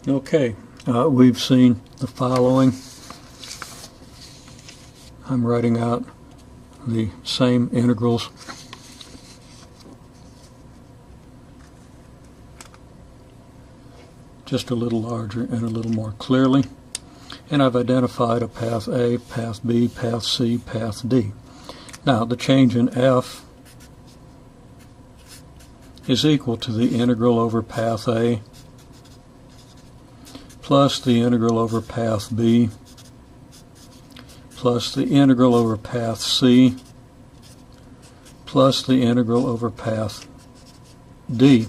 Okay, we've seen the following. I'm writing out the same integrals just a little larger and a little more clearly. And I've identified a path A, path B, path C, path D. Now, the change in f is equal to the integral over path A plus the integral over path B plus the integral over path C plus the integral over path D,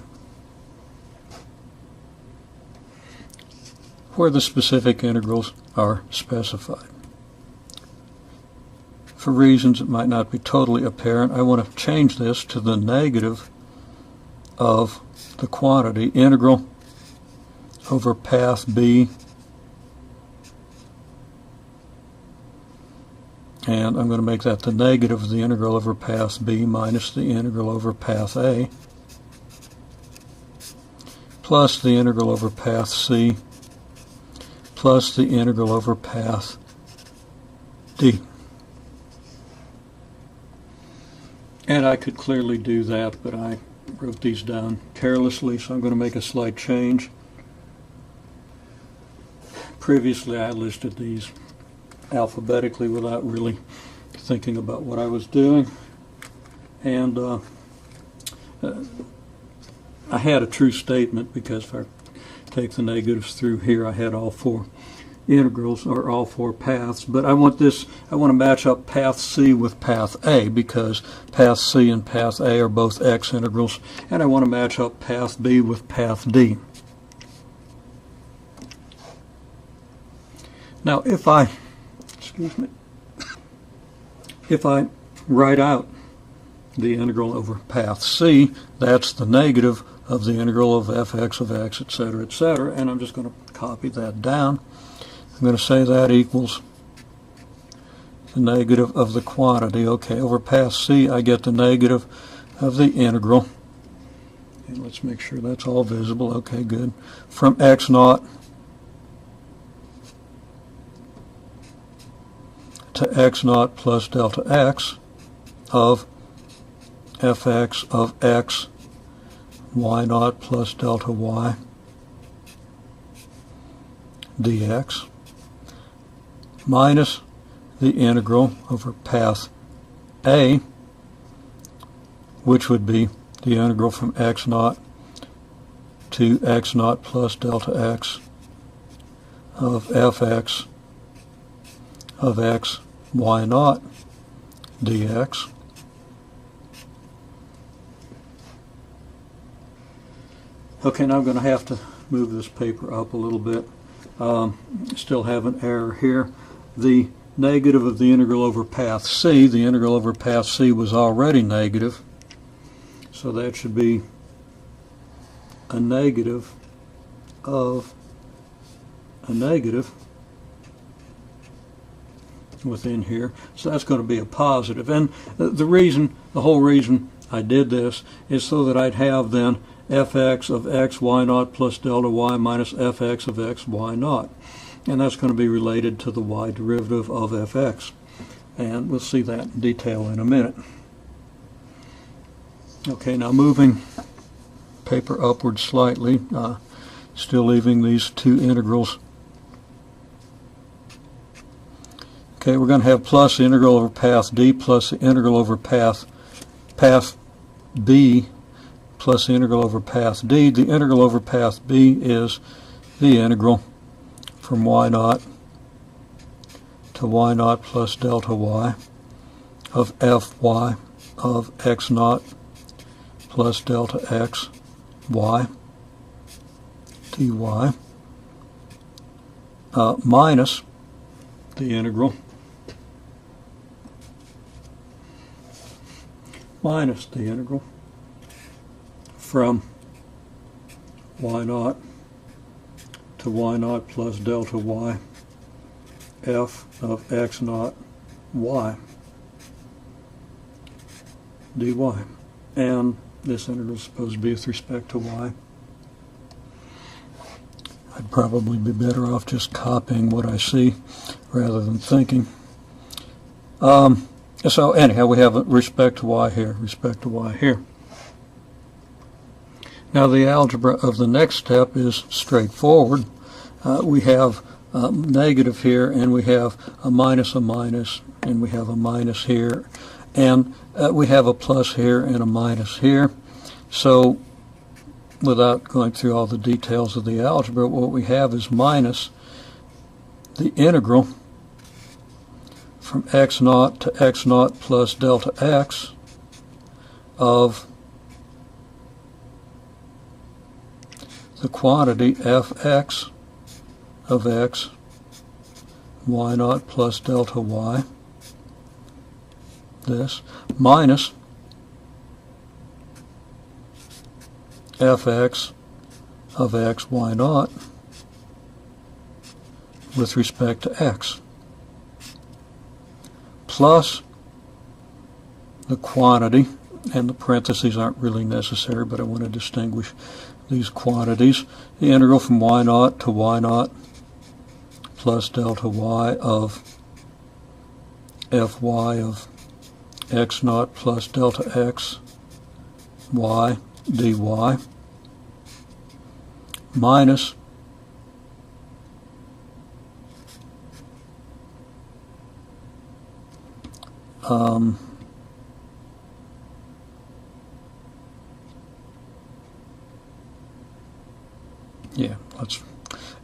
where the specific integrals are specified. For reasons that might not be totally apparent, I want to change this to the negative of the quantity integral over path B, and I'm going to make that the negative of the integral over path B minus the integral over path A plus the integral over path C plus the integral over path D. And I could clearly do that, but I wrote these down carelessly, so I'm going to make a slight change. Previously, I listed these alphabetically without really thinking about what I was doing. And I had a true statement, because if I take the negatives through here, I had all four integrals, or all four paths. But I want to match up path C with path A, because path C and path A are both x integrals, and I want to match up path B with path D. Now, if I write out the integral over path C, that's the negative of the integral of fx of x, etc., etc., and I'm just going to copy that down. I'm going to say that equals the negative of the quantity. Okay, over path C, I get the negative of the integral. And let's make sure that's all visible. Okay, good. From x naught to x naught plus delta x of fx of x y naught plus delta y dx minus the integral over path A, which would be the integral from x naught to x naught plus delta x of fx of x y naught dx. Okay, now I'm going to have to move this paper up a little bit. Still have an error here. The negative of the integral over path C, the integral over path C was already negative, so that should be a negative of a negative within here, so that's going to be a positive. And the whole reason I did this is so that I'd have then fx of x y naught plus delta y minus fx of x y naught, and that's going to be related to the y derivative of fx, and we'll see that in detail in a minute. Okay, now moving paper upward slightly, still leaving these two integrals. Okay, we're going to have plus the integral over path D plus the integral over path B plus the integral over path D. The integral over path B is the integral from y naught to y naught plus delta y of fy of x naught plus delta x y dy minus the integral from y naught to y naught plus delta y f of x naught y dy. And this integral is supposed to be with respect to y. I'd probably be better off just copying what I see rather than thinking. So anyhow, we have respect to y here, respect to y here. Now the algebra of the next step is straightforward. We have negative here, and we have a minus, and we have a minus here, and we have a plus here and a minus here. So without going through all the details of the algebra, what we have is minus the integral from x naught to x naught plus delta x of the quantity fx of x y naught plus delta y, this, minus fx of x y naught with respect to x, plus the quantity, and the parentheses aren't really necessary, but I want to distinguish these quantities, the integral from y naught to y naught plus delta y of fy of x naught plus delta x y dy minus let's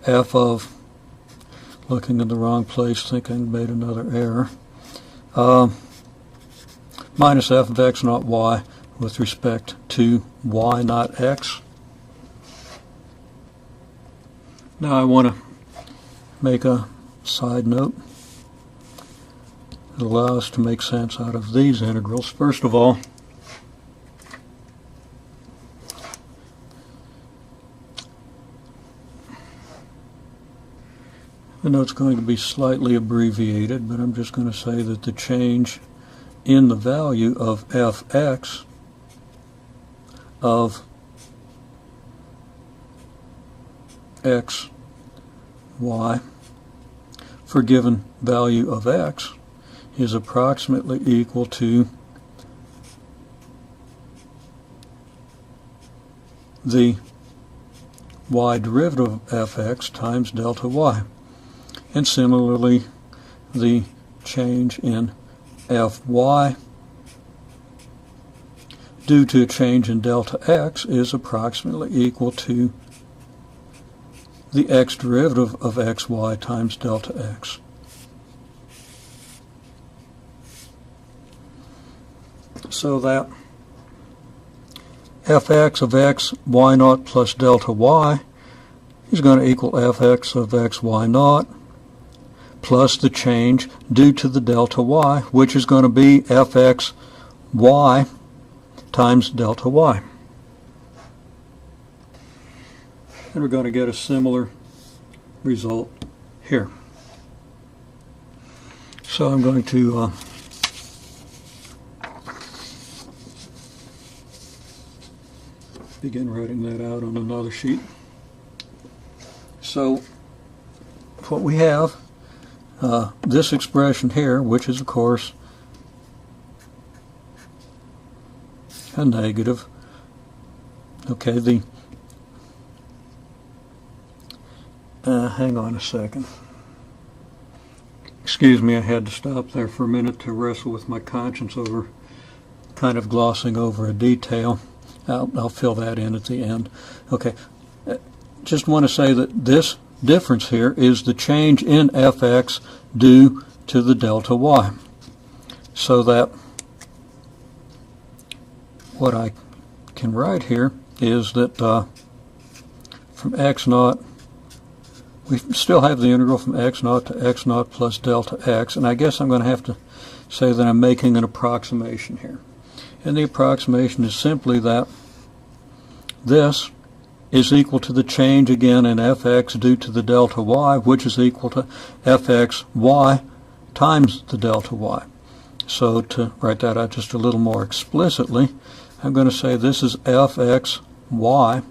f of, looking in the wrong place, thinking made another error, minus f of x naught y with respect to y naught x. Now I want to make a side note that allows us to make sense out of these integrals. First of all, I know it's going to be slightly abbreviated, but I'm just going to say that the change in the value of fx of x, y for given value of x is approximately equal to the y derivative of fx times delta y. And similarly, the change in fy due to a change in delta x is approximately equal to the x derivative of xy times delta x. So that fx of x y naught plus delta y is going to equal fx of x y naught plus the change due to the delta y, which is going to be fx y times delta y. And we're going to get a similar result here. So I'm going to begin writing that out on another sheet. So what we have, this expression here, which is of course a negative. Okay, hang on a second. Excuse me, I had to stop there for a minute to wrestle with my conscience over kind of glossing over a detail. I'll fill that in at the end. Okay, just want to say that this difference here is the change in fx due to the delta y. So that what I can write here is that from x naught, we still have the integral from x naught to x naught plus delta x, and I guess I'm going to have to say that I'm making an approximation here. And the approximation is simply that this is equal to the change again in fx due to the delta y, which is equal to fx y times the delta y. So to write that out just a little more explicitly, I'm going to say this is fx y